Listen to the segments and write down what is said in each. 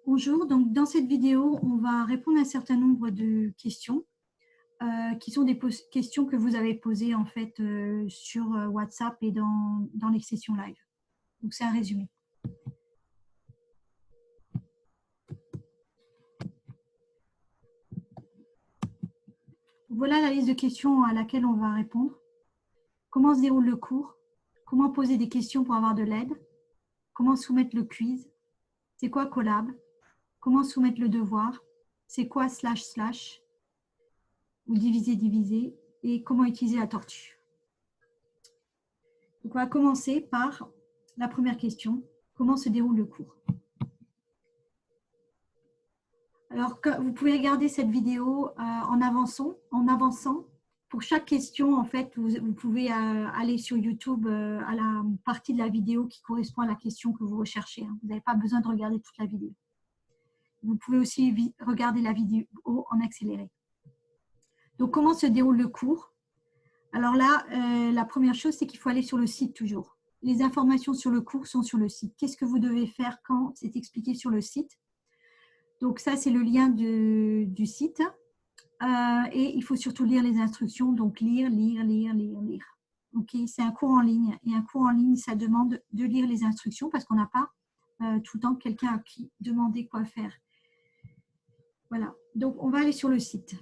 Bonjour, donc dans cette vidéo, on va répondre à un certain nombre de questions qui sont des questions que vous avez posées en fait sur WhatsApp et dans les sessions live. Donc c'est un résumé. Voilà la liste de questions à laquelle on va répondre. Comment se déroule le cours? Comment poser des questions pour avoir de l'aide? Comment soumettre le quiz? C'est quoi Collab? Comment soumettre le devoir? C'est quoi // ou diviser? Et comment utiliser la tortue? Donc, on va commencer par la première question. Comment se déroule le cours? Alors, vous pouvez regarder cette vidéo en avançant. Pour chaque question, en fait, vous pouvez aller sur YouTube à la partie de la vidéo qui correspond à la question que vous recherchez. Vous n'avez pas besoin de regarder toute la vidéo. Vous pouvez aussi regarder la vidéo en accéléré. Donc, comment se déroule le cours? Alors là, la première chose, c'est qu'il faut aller sur le site toujours. Les informations sur le cours sont sur le site. Qu'est-ce que vous devez faire quand c'est expliqué sur le site? Donc ça, c'est le lien du site. Et il faut surtout lire les instructions. Donc lire. Okay, c'est un cours en ligne. Et un cours en ligne, ça demande de lire les instructions parce qu'on n'a pas tout le temps quelqu'un à qui demander quoi faire. Voilà. Donc on va aller sur le site.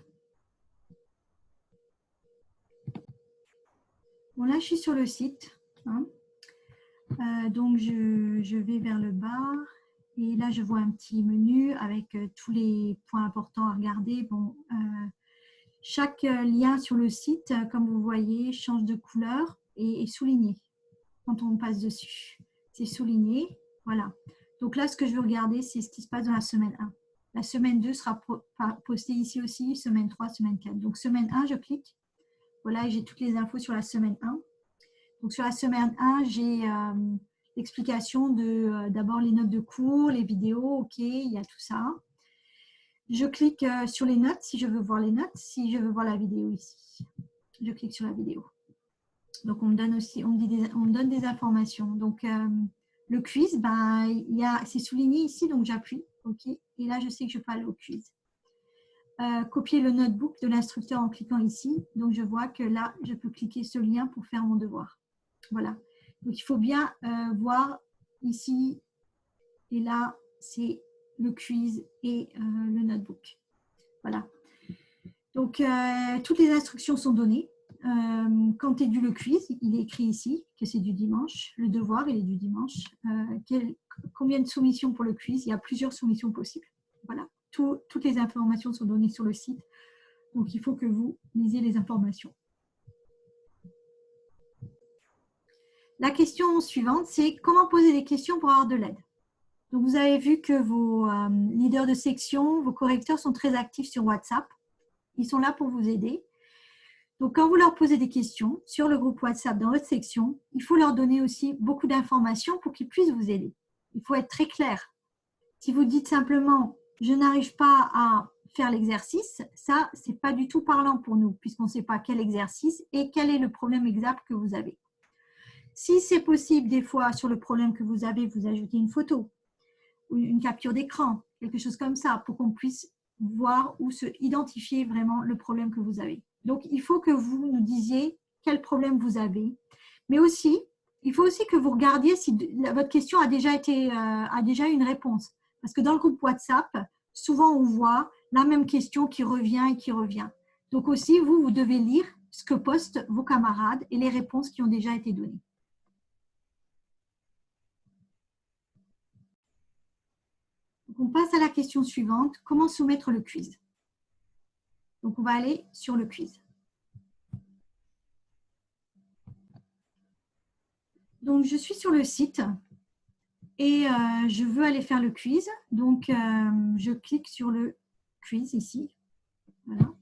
Bon, là, je suis sur le site. Donc, je vais vers le bas. Et là, je vois un petit menu avec tous les points importants à regarder. Bon, chaque lien sur le site, comme vous voyez, change de couleur et est souligné quand on passe dessus. C'est souligné. Voilà. Donc là, ce que je veux regarder, c'est ce qui se passe dans la semaine 1. La semaine 2 sera postée ici aussi, semaine 3, semaine 4. Donc, semaine 1, je clique. Voilà, j'ai toutes les infos sur la semaine 1. Donc, sur la semaine 1, j'ai l'explication de d'abord les notes de cours, les vidéos, ok, il y a tout ça. Je clique sur les notes si je veux voir les notes, si je veux voir la vidéo ici. Je clique sur la vidéo. Donc, on me donne aussi, on me donne des informations. Donc, le quiz, c'est souligné ici, donc j'appuie, ok. Et là, je sais que je peux aller au quiz. Copier le notebook de l'instructeur en cliquant ici. Donc, je vois que là, je peux cliquer ce lien pour faire mon devoir. Voilà. Donc, il faut bien voir ici et là, c'est le quiz et le notebook. Voilà. Donc, toutes les instructions sont données. Quand tu es dû le quiz, il est écrit ici que c'est du dimanche. Le devoir, il est du dimanche. Combien de soumissions pour le quiz? Il y a plusieurs soumissions possibles. Voilà. Toutes les informations sont données sur le site. Donc, il faut que vous lisiez les informations. La question suivante, c'est comment poser des questions pour avoir de l'aide. Donc, vous avez vu que vos leaders de section, vos correcteurs sont très actifs sur WhatsApp. Ils sont là pour vous aider. Donc, quand vous leur posez des questions sur le groupe WhatsApp dans votre section, il faut leur donner aussi beaucoup d'informations pour qu'ils puissent vous aider. Il faut être très clair. Si vous dites simplement « je n'arrive pas à faire l'exercice », ça, ce n'est pas du tout parlant pour nous puisqu'on ne sait pas quel exercice et quel est le problème exact que vous avez. Si c'est possible, des fois, sur le problème que vous avez, vous ajoutez une photo ou une capture d'écran, quelque chose comme ça, pour qu'on puisse voir ou se identifier vraiment le problème que vous avez. Donc, il faut que vous nous disiez quel problème vous avez, mais aussi, il faut aussi que vous regardiez si votre question a déjà eu une réponse. Parce que dans le groupe WhatsApp, souvent on voit la même question qui revient et qui revient. Donc aussi, vous devez lire ce que postent vos camarades et les réponses qui ont déjà été données. Donc, on passe à la question suivante. Comment soumettre le quiz? Donc, on va aller sur le quiz. Donc, je suis sur le site et je veux aller faire le quiz. Donc, je clique sur le quiz ici. Voilà.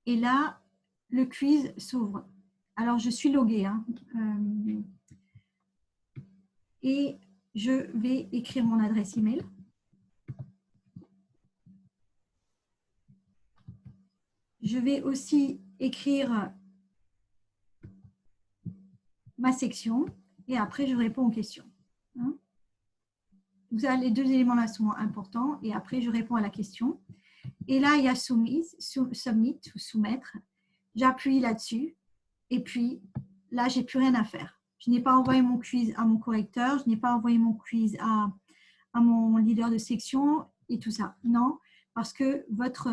Et là, le quiz s'ouvre. Alors, je suis loguée. Et je vais écrire mon adresse email. Je vais aussi écrire ma section et après, je réponds aux questions. Les deux éléments-là sont importants. Et après, je réponds à la question. Et là, il y a submit ou soumettre. J'appuie là-dessus. Et puis, là, je n'ai plus rien à faire. Je n'ai pas envoyé mon quiz à mon correcteur. Je n'ai pas envoyé mon quiz à mon leader de section et tout ça. Non, parce que votre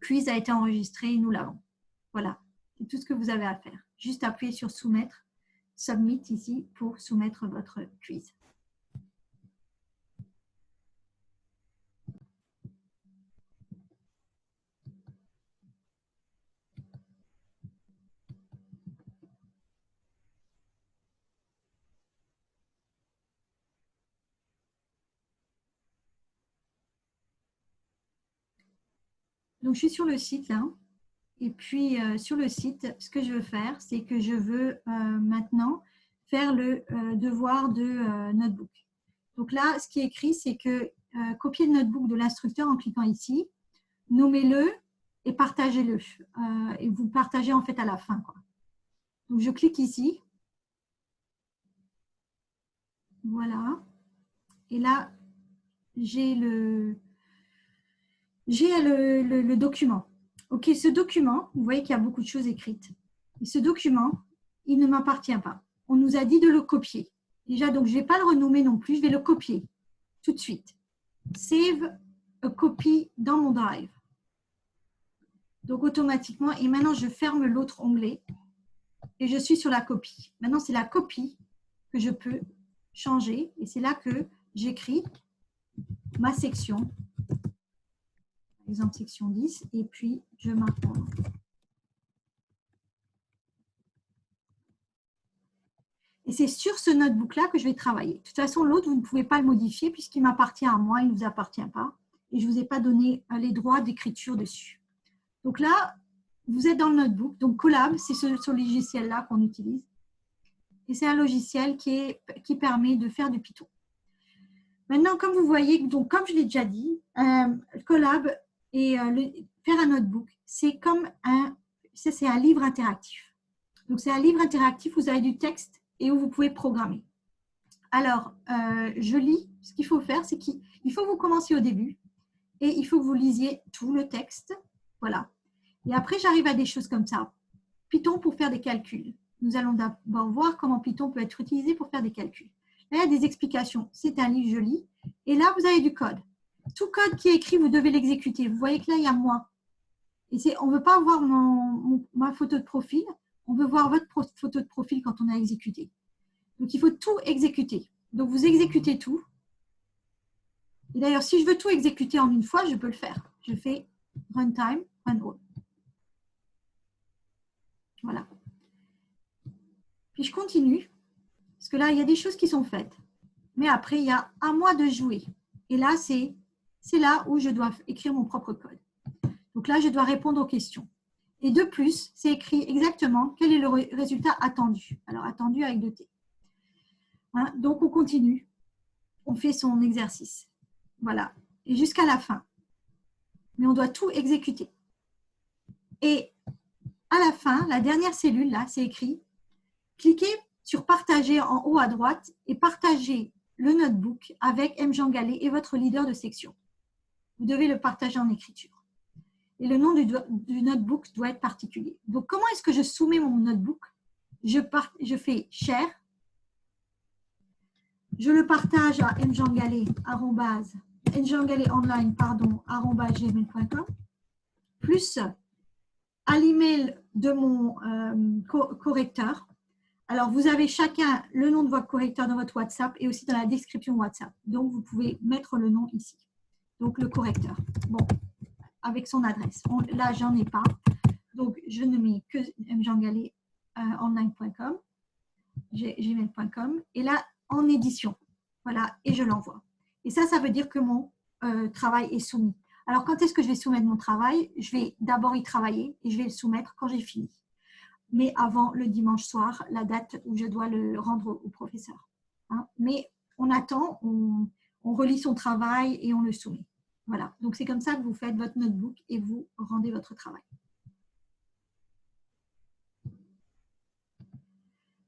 quiz a été enregistré et nous l'avons. Voilà, c'est tout ce que vous avez à faire. Juste appuyer sur soumettre, submit ici pour soumettre votre quiz. Donc, je suis sur le site là. Et puis, sur le site, ce que je veux faire, c'est que je veux maintenant faire le devoir de notebook. Donc là, ce qui est écrit, c'est que copier le notebook de l'instructeur en cliquant ici, nommez-le et partagez-le. Et vous partagez en fait à la fin, quoi. Donc, je clique ici. Voilà. Et là, j'ai le document. OK, ce document, vous voyez qu'il y a beaucoup de choses écrites. Et ce document, il ne m'appartient pas. On nous a dit de le copier. Déjà, donc, je ne vais pas le renommer non plus, je vais le copier tout de suite. Save a copy dans mon Drive. Donc, automatiquement, et maintenant, je ferme l'autre onglet et je suis sur la copie. Maintenant, c'est la copie que je peux changer et c'est là que j'écris ma section. Par exemple, section 10 et puis je marque. Et c'est sur ce notebook-là que je vais travailler. De toute façon, l'autre, vous ne pouvez pas le modifier puisqu'il m'appartient à moi, il ne vous appartient pas. Et je ne vous ai pas donné les droits d'écriture dessus. Donc là, vous êtes dans le notebook. Donc Colab, c'est ce logiciel-là qu'on utilise. Et c'est un logiciel qui permet de faire du Python. Maintenant, comme vous voyez, donc comme je l'ai déjà dit, Colab et faire un notebook, c'est comme c'est un livre interactif. Donc c'est un livre interactif, vous avez du texte et où vous pouvez programmer. Alors, je lis. Ce qu'il faut faire, c'est qu'il faut que vous commenciez au début et il faut que vous lisiez tout le texte. Voilà. Et après, j'arrive à des choses comme ça. Python pour faire des calculs. Nous allons d'abord voir comment Python peut être utilisé pour faire des calculs. Là, il y a des explications. C'est un livre, je lis. Et là, vous avez du code. Tout code qui est écrit, vous devez l'exécuter. Vous voyez que là, il y a moi. Et on ne veut pas voir ma photo de profil. On veut voir votre photo de profil quand on a exécuté. Donc, il faut tout exécuter. Donc, vous exécutez tout. Et d'ailleurs, si je veux tout exécuter en une fois, je peux le faire. Je fais runtime, run all. Voilà. Puis, je continue. Parce que là, il y a des choses qui sont faites. Mais après, il y a à moi de jouer. Et là, c'est là où je dois écrire mon propre code. Donc là, je dois répondre aux questions. Et de plus, c'est écrit exactement quel est le résultat attendu. Alors, attendu avec 2T. Hein, donc, on continue. On fait son exercice. Voilà. Et jusqu'à la fin. Mais on doit tout exécuter. Et à la fin, la dernière cellule, là, c'est écrit. Cliquez sur partager en haut à droite et partagez le notebook avec M. Jean Gallet et votre leader de section. Vous devez le partager en écriture. Et le nom du notebook doit être particulier. Donc, comment est-ce que je soumets mon notebook? Je fais share. Je le partage à mjeangallet@gmail.com plus à l'email de mon correcteur. Alors, vous avez chacun le nom de votre correcteur dans votre WhatsApp et aussi dans la description WhatsApp. Donc, vous pouvez mettre le nom ici. Donc, le correcteur. Bon, avec son adresse. Là, j'en ai pas. Donc, je ne mets que mjeangallet.online.com, gmail.com. Et là, en édition. Voilà, et je l'envoie. Et ça veut dire que mon travail est soumis. Alors, quand est-ce que je vais soumettre mon travail? Je vais d'abord y travailler et je vais le soumettre quand j'ai fini. Mais avant le dimanche soir, la date où je dois le rendre au professeur. Hein? Mais on attend, on relit son travail et on le soumet. Voilà, donc c'est comme ça que vous faites votre notebook et vous rendez votre travail.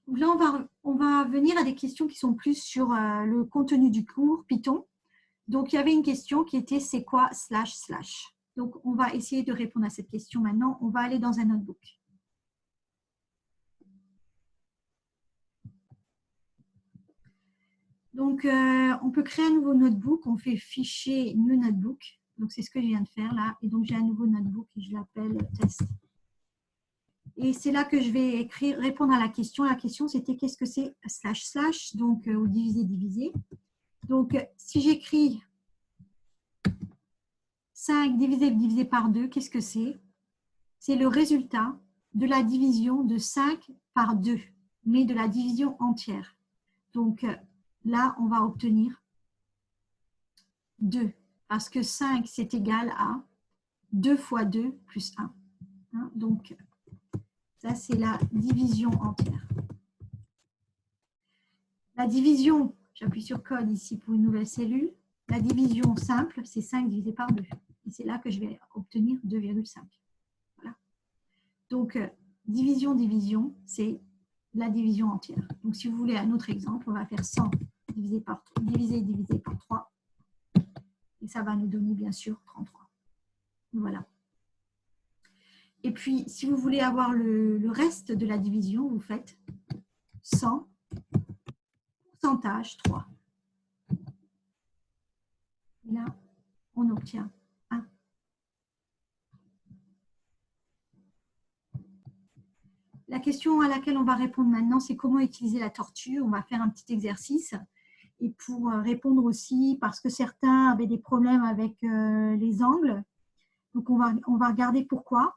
Donc là, on va venir à des questions qui sont plus sur le contenu du cours Python. Donc, il y avait une question qui était « c'est quoi ///». Donc, on va essayer de répondre à cette question maintenant. On va aller dans un notebook. Donc, on peut créer un nouveau notebook. On fait fichier New Notebook. Donc, c'est ce que je viens de faire là. Et donc, j'ai un nouveau notebook et je l'appelle test. Et c'est là que je vais répondre à la question. La question, c'était qu'est-ce que c'est //, donc ou diviser. Donc, si j'écris 5 divisé par 2, qu'est-ce que c'est? C'est le résultat de la division de 5 par 2, mais de la division entière. Donc, là, on va obtenir 2, parce que 5, c'est égal à 2 fois 2 plus 1. Hein, donc, ça, c'est la division entière. La division, j'appuie sur code ici pour une nouvelle cellule. La division simple, c'est 5 divisé par 2. Et c'est là que je vais obtenir 2,5. Voilà. Donc, division, c'est la division entière. Donc, si vous voulez un autre exemple, on va faire 100 divisé par 3. Et ça va nous donner, bien sûr, 33. Voilà. Et puis, si vous voulez avoir le reste de la division, vous faites 100 pourcentage 3. Et là, on obtient 1. La question à laquelle on va répondre maintenant, c'est comment utiliser la tortue. On va faire un petit exercice. Et pour répondre aussi, parce que certains avaient des problèmes avec les angles, donc on va regarder pourquoi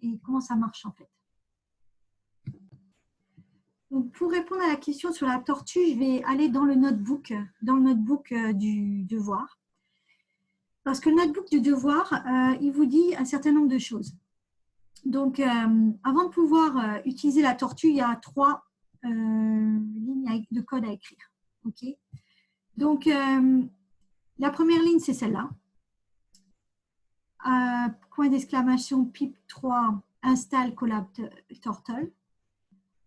et comment ça marche en fait. Donc pour répondre à la question sur la tortue, je vais aller dans le notebook du devoir. Parce que le notebook du devoir, il vous dit un certain nombre de choses. Donc, avant de pouvoir utiliser la tortue, il y a 3 lignes de code à écrire. Okay. Donc, la première ligne, c'est celle-là. Point d'exclamation pip3 install collab_turtle.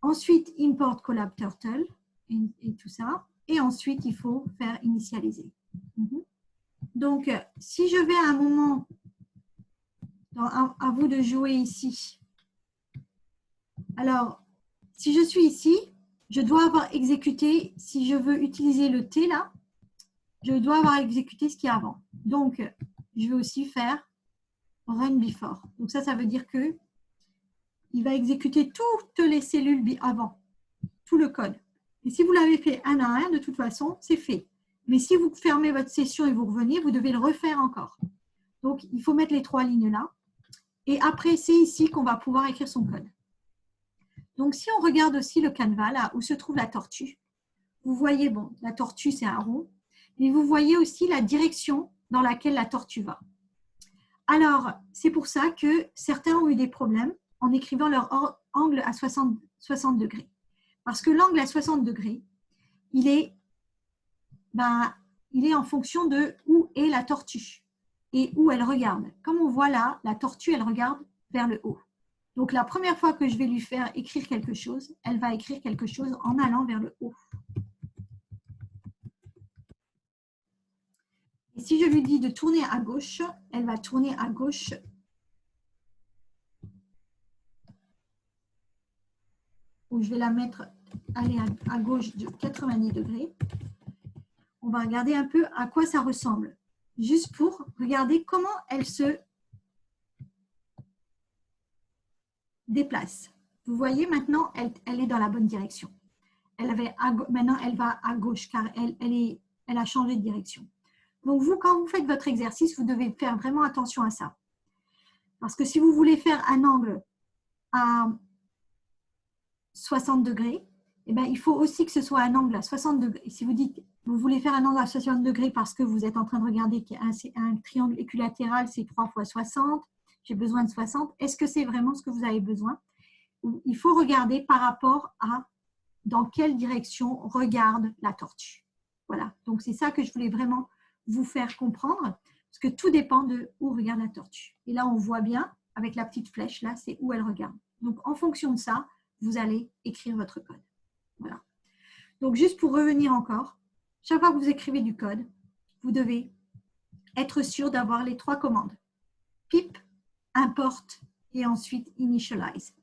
Ensuite, import collab_turtle et tout ça. Et ensuite, il faut faire initialiser. Donc, si je vais à un moment, à vous de jouer ici. Alors, si je suis ici, je dois avoir exécuté, si je veux utiliser le T là, je dois avoir exécuté ce qu'il y a avant. Donc, je vais aussi faire run before. Donc ça veut dire que il va exécuter toutes les cellules avant, tout le code. Et si vous l'avez fait un à un, de toute façon, c'est fait. Mais si vous fermez votre session et vous revenez, vous devez le refaire encore. Donc, il faut mettre les 3 lignes là. Et après, c'est ici qu'on va pouvoir écrire son code. Donc, si on regarde aussi le canevas, là où se trouve la tortue, vous voyez, bon, la tortue, c'est un rond, mais vous voyez aussi la direction dans laquelle la tortue va. Alors, c'est pour ça que certains ont eu des problèmes en écrivant leur angle à 60 degrés. Parce que l'angle à 60 degrés, il est en fonction de où est la tortue et où elle regarde. Comme on voit là, la tortue, elle regarde vers le haut. Donc, la première fois que je vais lui faire écrire quelque chose, elle va écrire quelque chose en allant vers le haut. Et si je lui dis de tourner à gauche, elle va tourner à gauche. Ou je vais la mettre aller à gauche de 90 degrés. On va regarder un peu à quoi ça ressemble. Juste pour regarder comment elle se déplace. Vous voyez maintenant, elle est dans la bonne direction. Maintenant, elle va à gauche car elle a changé de direction. Donc, vous, quand vous faites votre exercice, vous devez faire vraiment attention à ça. Parce que si vous voulez faire un angle à 60 degrés, eh bien, il faut aussi que ce soit un angle à 60 degrés. Si vous dites vous voulez faire un angle à 60 degrés parce que vous êtes en train de regarder un triangle équilatéral, c'est 3 fois 60, j'ai besoin de 60. Est-ce que c'est vraiment ce que vous avez besoin? Il faut regarder par rapport à dans quelle direction regarde la tortue. Voilà, donc c'est ça que je voulais vraiment vous faire comprendre, parce que tout dépend de où regarde la tortue. Et là, on voit bien, avec la petite flèche, là, c'est où elle regarde. Donc, en fonction de ça, vous allez écrire votre code. Voilà. Donc, juste pour revenir encore, chaque fois que vous écrivez du code, vous devez être sûr d'avoir les 3 commandes. Pip, import et ensuite initialize.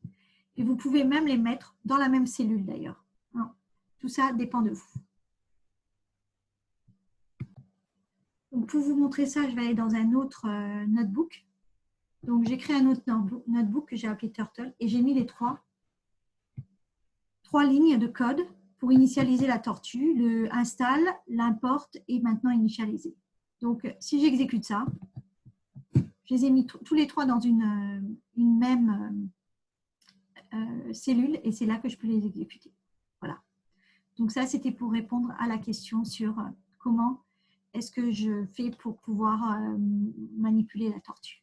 Et vous pouvez même les mettre dans la même cellule d'ailleurs. Tout ça dépend de vous. Donc, pour vous montrer ça, je vais aller dans un autre notebook. Donc, j'ai créé un autre notebook que j'ai appelé Turtle et j'ai mis les 3 lignes de code pour initialiser la tortue, le install, l'import et maintenant initialiser. Donc, si j'exécute ça, je les ai mis tous les 3 dans une même cellule et c'est là que je peux les exécuter. Voilà. Donc, ça, c'était pour répondre à la question sur comment est-ce que je fais pour pouvoir manipuler la tortue.